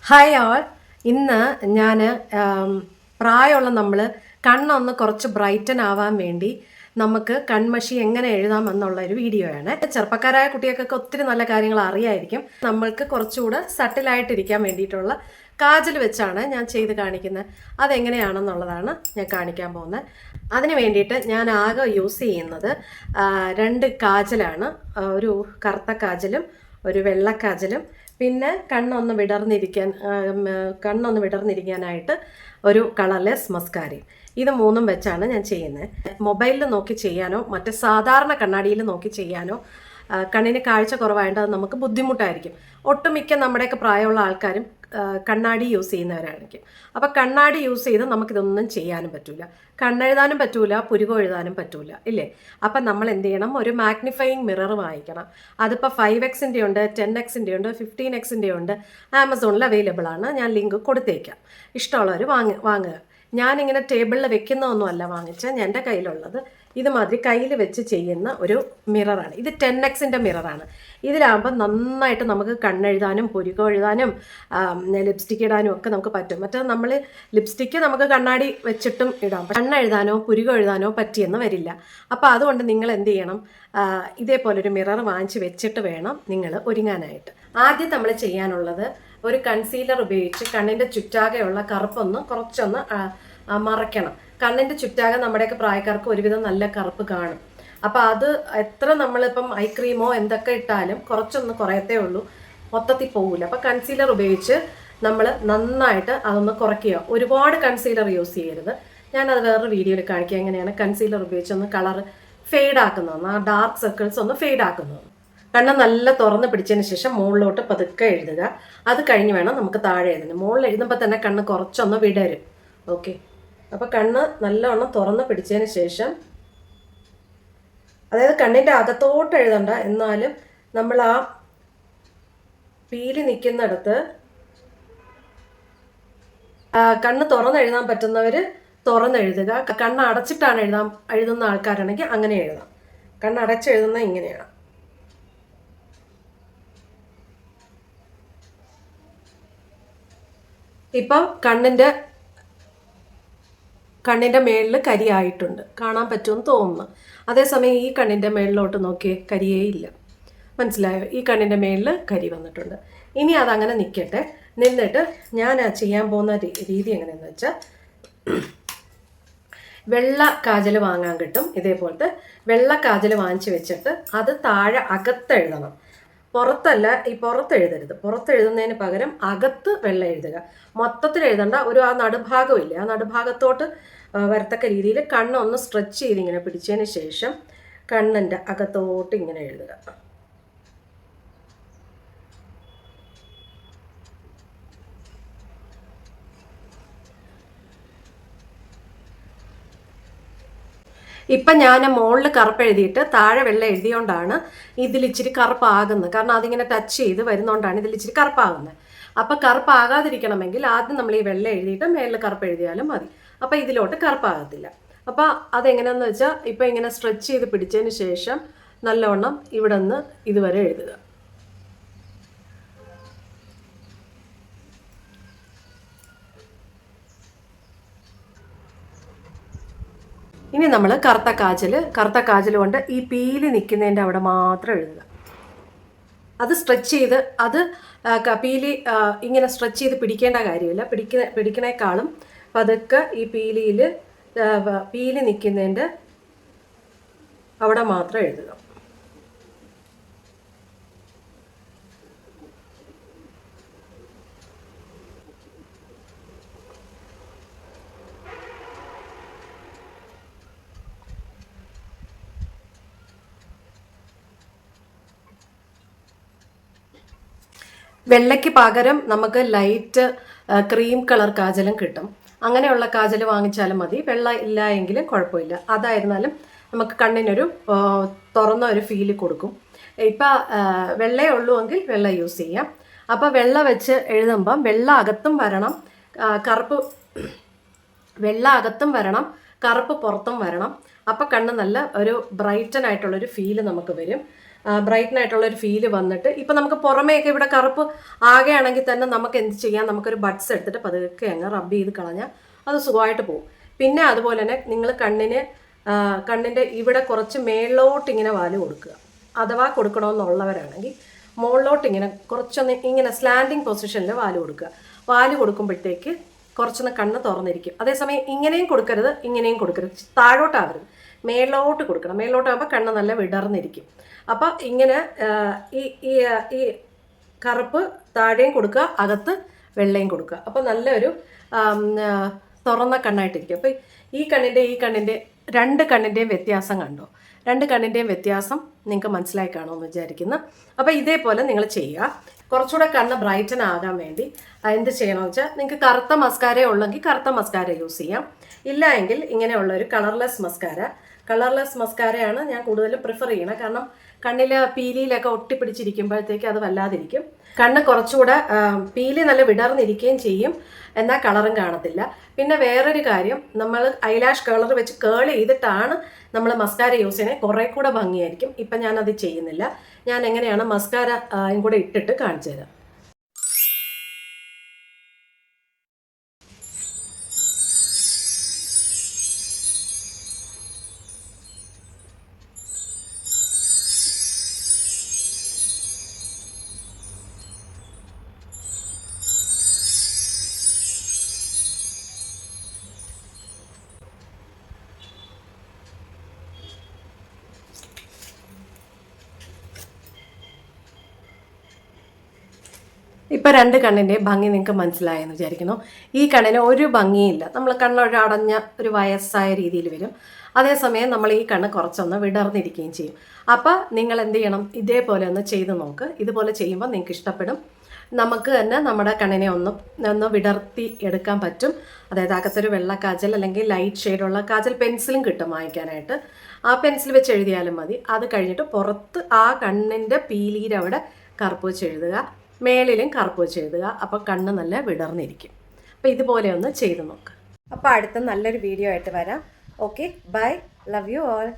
Hi ആൾ. ഇന്ന് ഞാൻ പ്രായമുള്ള നമ്മൾ കണ്ണൊന്ന് കുറച്ച് ബ്രൈറ്റൻ ആവാൻ വേണ്ടി നമുക്ക് കൺമഷി എങ്ങനെ എഴുതാമെന്നുള്ള ഒരു വീഡിയോ ആണ്. ചെറുപ്പക്കാരായ കുട്ടികൾക്കൊക്കെ ഒത്തിരി നല്ല കാര്യങ്ങൾ അറിയായിരിക്കും. നമ്മൾക്ക് കുറച്ചുകൂടെ സട്ടിലായിട്ടിരിക്കാൻ വേണ്ടിയിട്ടുള്ള കാജൽ വെച്ചാണ് ഞാൻ ചെയ്ത് കാണിക്കുന്നത്. അതെങ്ങനെയാണെന്നുള്ളതാണ് ഞാൻ കാണിക്കാൻ പോകുന്നത്. അതിന് വേണ്ടിയിട്ട് ഞാൻ ആകെ യൂസ് ചെയ്യുന്നത് 2 കാജലാണ്. ഒരു കറുത്ത കാജലും ഒരു വെള്ളക്കാജലും, പിന്നെ കണ്ണൊന്ന് വിടർന്നിരിക്കാനായിട്ട് ഒരു കളർലെസ് മസ്കാരയും. ഇത് 3 വെച്ചാണ് ഞാൻ ചെയ്യുന്നത്. മൊബൈലിൽ നോക്കി ചെയ്യാനോ മറ്റേ സാധാരണ കണ്ണാടിയിൽ നോക്കി ചെയ്യാനോ കണ്ണിന് കാഴ്ച കുറവായതുകൊണ്ട് അത് നമുക്ക് ബുദ്ധിമുട്ടായിരിക്കും. ഒട്ടുമിക്ക നമ്മുടെയൊക്കെ പ്രായമുള്ള ആൾക്കാരും കണ്ണാടി യൂസ് ചെയ്യുന്നവരായിരിക്കും. അപ്പോൾ കണ്ണാടി യൂസ് ചെയ്ത് നമുക്കിതൊന്നും ചെയ്യാനും പറ്റില്ല. കണ്ണെഴുതാനും പറ്റൂല, പുരുകം എഴുതാനും പറ്റൂല, ഇല്ലേ? അപ്പം നമ്മൾ എന്ത് ചെയ്യണം? ഒരു മാഗ്നിഫയിങ് മിറർ വാങ്ങിക്കണം. അതിപ്പോൾ 5x ഉണ്ട്, 10x ഉണ്ട്, 15x ഉണ്ട്. ആമസോണിൽ അവൈലബിൾ ആണ്. ഞാൻ ലിങ്ക് കൊടുത്തേക്കാം. ഇഷ്ടമുള്ളവർ വാങ്ങുക. ഞാനിങ്ങനെ ടേബിളിൽ വെക്കുന്നതൊന്നുമല്ല വാങ്ങിച്ചത്. എൻ്റെ കയ്യിലുള്ളത് ഇതുമാതിരി കയ്യിൽ വെച്ച് ചെയ്യുന്ന ഒരു മിററാണ്. ഇത് 10x മിററാണ്. ഇതിലാകുമ്പോൾ നന്നായിട്ട് നമുക്ക് കണ്ണെഴുതാനും പുരുകം എഴുതാനും ലിപ്സ്റ്റിക്ക് ഇടാനും ഒക്കെ നമുക്ക് പറ്റും. മറ്റേ നമ്മൾ ലിപ്സ്റ്റിക്ക് നമുക്ക് കണ്ണാടി വെച്ചിട്ടും ഇടാം. കണ്ണെഴുതാനോ പുരുകം എഴുതാനോ പറ്റിയെന്ന് വരില്ല. അപ്പോൾ അതുകൊണ്ട് നിങ്ങൾ എന്ത് ചെയ്യണം? ഇതേപോലൊരു മിറർ വാങ്ങിച്ച് വെച്ചിട്ട് വേണം നിങ്ങൾ ഒരുങ്ങാനായിട്ട്. ആദ്യം നമ്മൾ ചെയ്യാനുള്ളത് ഒരു കൺസീലർ ഉപയോഗിച്ച് കണ്ണിൻ്റെ ചുറ്റാകെയുള്ള കറുപ്പൊന്ന് കുറച്ചൊന്ന് മറയ്ക്കണം. കണ്ണിൻ്റെ ചുറ്റാകെ നമ്മുടെയൊക്കെ പ്രായക്കാർക്ക് ഒരുവിധം നല്ല കറുപ്പ് കാണും. അപ്പോൾ അത് എത്ര നമ്മളിപ്പം ഐ ക്രീമോ എന്തൊക്കെ ഇട്ടാലും കുറച്ചൊന്ന് കുറയത്തേ ഉള്ളൂ, മൊത്തത്തിൽ പോകില്ല. അപ്പോൾ കൺസീലർ ഉപയോഗിച്ച് നമ്മൾ നന്നായിട്ട് അതൊന്ന് കുറയ്ക്കുക. ഒരുപാട് കൺസീലർ യൂസ് ചെയ്യരുത്. ഞാനത് വേറൊരു വീഡിയോയിൽ കാണിക്കുക എങ്ങനെയാണ് കൺസീലർ ഉപയോഗിച്ചൊന്ന് കളർ ഫെയ്ഡ് ആക്കുന്നതെന്ന്, ആ ഡാർക്ക് സർക്കിൾസ് ഒന്ന് ഫെയ്ഡ് ആക്കുന്നതെന്ന്. കണ്ണ് നല്ല തുറന്ന് പിടിച്ചതിന് ശേഷം മുകളിലോട്ട് പതുക്കെ എഴുതുക. അത് കഴിഞ്ഞ് വേണം നമുക്ക് താഴെ എഴുതുന്നത്. മുകളിൽ എഴുതുമ്പോൾ തന്നെ കണ്ണ് കുറച്ചൊന്ന് വിടരും. ഓക്കെ, അപ്പോൾ കണ്ണ് നല്ലവണ്ണം തുറന്ന് പിടിച്ചതിന് ശേഷം, അതായത് കണ്ണിൻ്റെ അകത്തോട്ട് എഴുതണ്ട, എന്നാലും നമ്മൾ ആ പീലി നിൽക്കുന്നിടത്ത് കണ്ണ് തുറന്നെഴുതാൻ പറ്റുന്നവർ തുറന്നെഴുതുക. കണ്ണ് അടച്ചിട്ടാണ് എഴുതുന്ന ആൾക്കാരാണെങ്കിൽ അങ്ങനെ എഴുതാം. കണ്ണ് അടച്ചെഴുതുന്ന ഇങ്ങനെയാണ്. ഇപ്പം കണ്ണിൻ്റെ മേളിൽ കരിയായിട്ടുണ്ട്, കാണാൻ പറ്റുമെന്ന് തോന്നുന്നു. അതേസമയം ഈ കണ്ണിൻ്റെ മേളിലോട്ട് നോക്കിയേ, കരിയേ ഇല്ല. മനസ്സിലായോ? ഈ കണ്ണിൻ്റെ മേളിൽ കരി വന്നിട്ടുണ്ട്. ഇനി അതങ്ങനെ നിൽക്കട്ടെ. നിന്നിട്ട് ഞാൻ ചെയ്യാൻ പോകുന്ന രീതി എങ്ങനെയാണെന്ന് വെച്ചാൽ, വെള്ള കാജൽ വാങ്ങാൻ കിട്ടും. ഇതേപോലത്തെ വെള്ള കാജൽ വാങ്ങിച്ച് വെച്ചിട്ട് അത് താഴെ അകത്തെഴുതണം. പുറത്തല്ല, ഈ പുറത്തെഴുതരുത്. പുറത്തെഴുതുന്നതിന് പകരം അകത്ത് വെള്ള എഴുതുക. മൊത്തത്തിൽ എഴുതണ്ട. ആ നടുഭാഗമില്ല, ആ നടുഭാഗത്തോട്ട് വരത്തക്ക രീതിയിൽ കണ്ണൊന്ന് സ്ട്രെച്ച് ചെയ്ത് ഇങ്ങനെ പിടിച്ചതിന് ശേഷം കണ്ണിൻ്റെ അകത്തോട്ട് ഇങ്ങനെ എഴുതുക. ഇപ്പം ഞാൻ മുകളിൽ കറുപ്പ് എഴുതിയിട്ട് താഴെ വെള്ള എഴുതിയോണ്ടാണ് ഇതിലിച്ചിരി കറുപ്പാകുന്നത്. കാരണം അതിങ്ങനെ ടച്ച് ചെയ്ത് വരുന്നതുകൊണ്ടാണ് ഇതിലിച്ചിരി കറുപ്പാകുന്നത്. അപ്പം കറുപ്പാകാതിരിക്കണമെങ്കിൽ ആദ്യം നമ്മൾ ഈ വെള്ള എഴുതിയിട്ട് മേളിൽ കറുപ്പ് എഴുതിയാലും മതി. അപ്പം ഇതിലോട്ട് കറുപ്പാകത്തില്ല. അപ്പം അതെങ്ങനെയാണെന്ന് വെച്ചാൽ, ഇപ്പം ഇങ്ങനെ സ്ട്രെച്ച് ചെയ്ത് പിടിച്ചതിന് ശേഷം നല്ലവണ്ണം ഇവിടെ നിന്ന് ഇതുവരെ എഴുതുക. ഇനി നമ്മൾ കറുത്ത കാജൽ കൊണ്ട് ഈ പീലി നിൽക്കുന്നതിൻ്റെ അവിടെ മാത്രം എഴുതുക. അത് സ്ട്രെച്ച് ചെയ്ത് പീലി ഇങ്ങനെ സ്ട്രെച്ച് ചെയ്ത് പിടിക്കേണ്ട കാര്യമില്ല. പിടിക്കണേക്കാളും പതുക്കെ ഈ പീലി നിൽക്കുന്നതിൻ്റെ അവിടെ മാത്രം എഴുതുക. വെള്ളയ്ക്ക് പകരം നമുക്ക് ലൈറ്റ് ക്രീം കളർ കാജലും കിട്ടും. അങ്ങനെയുള്ള കാജൽ വാങ്ങിച്ചാലും മതി. വെള്ള ഇല്ല എങ്കിലും കുഴപ്പമില്ല. അതായിരുന്നാലും നമുക്ക് കണ്ണിനൊരു തുറന്ന ഒരു ഫീല് കൊടുക്കും. ഇപ്പം വെള്ളയേ ഉള്ളൂവെങ്കിൽ വെള്ള യൂസ് ചെയ്യാം. അപ്പോൾ വെള്ള വെച്ച് എഴുതുമ്പം വെള്ള അകത്തും വരണം, കറുപ്പ് പുറത്തും വരണം. അപ്പോൾ കണ്ണ് നല്ല ഒരു ബ്രൈറ്റൻ ആയിട്ടുള്ളൊരു ഫീല് നമുക്ക് വരും. ബ്രൈറ്റനായിട്ടുള്ളൊരു ഫീല് വന്നിട്ട് ഇപ്പം നമുക്ക് പുറമേയൊക്കെ ഇവിടെ കറുപ്പ് ആകെയാണെങ്കിൽ തന്നെ നമുക്ക് എന്ത് ചെയ്യാം, നമുക്കൊരു ബഡ്സ് എടുത്തിട്ട് പതുക്കെ അങ്ങ് റബ്ബ് ചെയ്ത് കളഞ്ഞാൽ അത് സുഖമായിട്ട് പോകും. പിന്നെ അതുപോലെ തന്നെ നിങ്ങൾ കണ്ണിൻ്റെ ഇവിടെ കുറച്ച് മേളിലോട്ട് ഇങ്ങനെ വാല് കൊടുക്കുക. അഥവാ കൊടുക്കണമെന്നുള്ളവരാണെങ്കിൽ മുകളിലോട്ട് ഇങ്ങനെ കുറച്ചൊന്ന് ഇങ്ങനെ സ്ലാൻഡിങ് പൊസിഷനിൽ വാല് കൊടുക്കുക. വാല് കൊടുക്കുമ്പോഴത്തേക്ക് കുറച്ചൊന്ന് കണ്ണ് തുറന്നിരിക്കും. അതേസമയം ഇങ്ങനെയും കൊടുക്കരുത്, ഇങ്ങനെയും കൊടുക്കരുത്, താഴോട്ടാവരുത്, മേളിലോട്ട് കൊടുക്കണം. മേളിലോട്ടാകുമ്പോൾ കണ്ണ് നല്ല വിടർന്നിരിക്കും. അപ്പോൾ ഇങ്ങനെ ഈ ഈ ഈ കറുപ്പ് താഴെയും കൊടുക്കുക, അകത്ത് വെള്ളയും കൊടുക്കുക. അപ്പോൾ നല്ലൊരു തുറന്ന കണ്ണായിട്ടിരിക്കും. അപ്പോൾ ഈ കണ്ണിൻ്റെ രണ്ട് കണ്ണിൻ്റെയും വ്യത്യാസം കണ്ടോ? രണ്ട് കണ്ണിൻ്റെയും വ്യത്യാസം നിങ്ങൾക്ക് മനസ്സിലായി കാണുമെന്ന് വിചാരിക്കുന്നു. അപ്പോൾ ഇതേപോലെ നിങ്ങൾ ചെയ്യുക. കുറച്ചുകൂടെ കണ്ണ് ബ്രൈറ്റൻ ആകാൻ വേണ്ടി എന്ത് ചെയ്യണമെന്ന് വെച്ചാൽ, നിങ്ങൾക്ക് കറുത്ത മസ്കാര ഉള്ളെങ്കിൽ കറുത്ത മസ്കാര യൂസ് ചെയ്യാം. ഇല്ല എങ്കിൽ ഇങ്ങനെയുള്ളൊരു കളർലെസ് മസ്കാരയാണ് ഞാൻ കൂടുതലും പ്രിഫർ ചെയ്യണം. കാരണം കണ്ണിൽ പീലിയിലൊക്കെ ഒട്ടിപ്പിടിച്ചിരിക്കുമ്പോഴത്തേക്ക് അത് വല്ലാതിരിക്കും. കണ്ണ് കുറച്ചുകൂടെ പീലി നല്ല വിടർന്നിരിക്കുകയും ചെയ്യും, എന്നാൽ കളറും കാണത്തില്ല. പിന്നെ വേറൊരു കാര്യം, നമ്മൾ ഐലാഷ് കളർ വെച്ച് കേൾ ചെയ്തിട്ടാണ് നമ്മൾ മസ്കാര യൂസ് ചെയ്യുന്നത്, കുറേ കൂടെ ഭംഗിയായിരിക്കും. ഇപ്പം ഞാനത് ചെയ്യുന്നില്ല. ഞാൻ എങ്ങനെയാണ് മസ്കാര കൂടെ ഇട്ടിട്ട് കാണിച്ചു തരാം. ഇപ്പം രണ്ട് കണ്ണിൻ്റെയും ഭംഗി നിങ്ങൾക്ക് മനസ്സിലായെന്ന് വിചാരിക്കുന്നു. ഈ കണ്ണിന് ഒരു ഭംഗിയില്ല, നമ്മൾ കണ്ണൊരു അടഞ്ഞ ഒരു വയസ്സായ രീതിയിൽ വരും. അതേസമയം നമ്മൾ ഈ കണ്ണ് കുറച്ചൊന്ന് വിടർന്നിരിക്കുകയും ചെയ്യും. അപ്പോൾ നിങ്ങൾ എന്ത് ചെയ്യണം, ഇതേപോലെ ഒന്ന് ചെയ്ത് നോക്ക്. ഇതുപോലെ ചെയ്യുമ്പോൾ നിങ്ങൾക്ക് ഇഷ്ടപ്പെടും. നമുക്ക് തന്നെ നമ്മുടെ കണ്ണിനെ ഒന്ന് വിടർത്തി എടുക്കാൻ പറ്റും. അതായത് അകത്തൊരു വെള്ള കാജൽ അല്ലെങ്കിൽ ലൈറ്റ് ഷെയ്ഡുള്ള കാജൽ പെൻസിലും കിട്ടും വാങ്ങിക്കാനായിട്ട്. ആ പെൻസിൽ വെച്ച് എഴുതിയാലും മതി. അത് കഴിഞ്ഞിട്ട് പുറത്ത് ആ കണ്ണിൻ്റെ പീലിയുടെ അവിടെ കറുപ്പ് വെച്ച് എഴുതുക, മേളിലും കറുപ്പ് വെച്ച് എഴുതുക. അപ്പോൾ കണ്ണ് നല്ല വിടർന്നിരിക്കും. അപ്പോൾ ഇതുപോലെ ഒന്ന് ചെയ്ത് നോക്ക്. അപ്പോൾ അടുത്ത നല്ലൊരു വീഡിയോ ആയിട്ട് വരാം. Okay, bye, love you all.